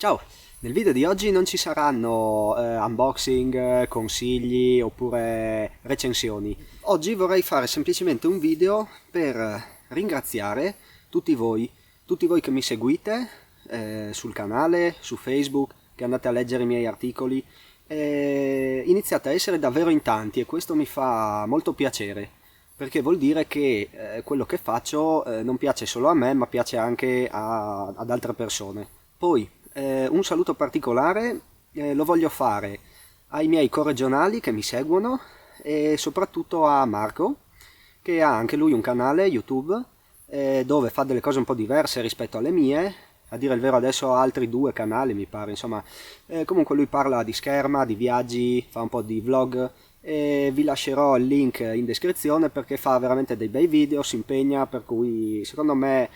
Ciao, nel video di oggi non ci saranno unboxing, consigli oppure recensioni. Oggi vorrei fare semplicemente un video per ringraziare tutti voi che mi seguite sul canale, su Facebook, che andate a leggere i miei articoli. Iniziate a essere davvero in tanti e questo mi fa molto piacere, perché vuol dire che quello che faccio non piace solo a me, ma piace anche ad altre persone. Poi un saluto particolare lo voglio fare ai miei corregionali che mi seguono e soprattutto a Marco, che ha anche lui un canale YouTube dove fa delle cose un po' diverse rispetto alle mie. A dire il vero adesso ha altri due canali mi pare, insomma, comunque lui parla di scherma, di viaggi, fa un po' di vlog e vi lascerò il link in descrizione perché fa veramente dei bei video, si impegna, per cui secondo me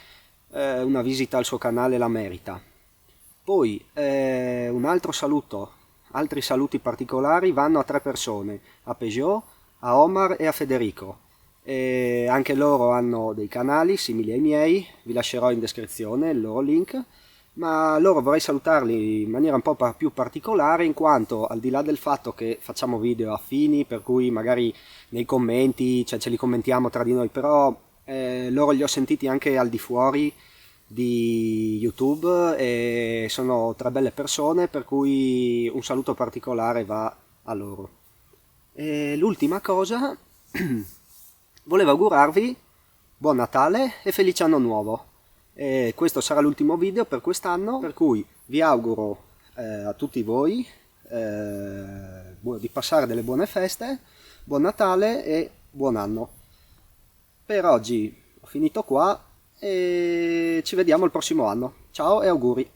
una visita al suo canale la merita. Poi un altro saluto, altri saluti particolari vanno a tre persone, a Peugeot, a Omar e a Federico. E anche loro hanno dei canali simili ai miei, vi lascerò in descrizione il loro link, ma loro vorrei salutarli in maniera un po' più particolare in quanto al di là del fatto che facciamo video affini, per cui magari nei commenti, cioè ce li commentiamo tra di noi, però loro li ho sentiti anche al di fuori di YouTube e sono tre belle persone, per cui un saluto particolare va a loro. E l'ultima cosa, volevo augurarvi buon Natale e felice anno nuovo. E questo sarà l'ultimo video per quest'anno, per cui vi auguro a tutti voi di passare delle buone feste, buon Natale e buon anno. Per oggi ho finito qua e ci vediamo il prossimo anno. Ciao e auguri!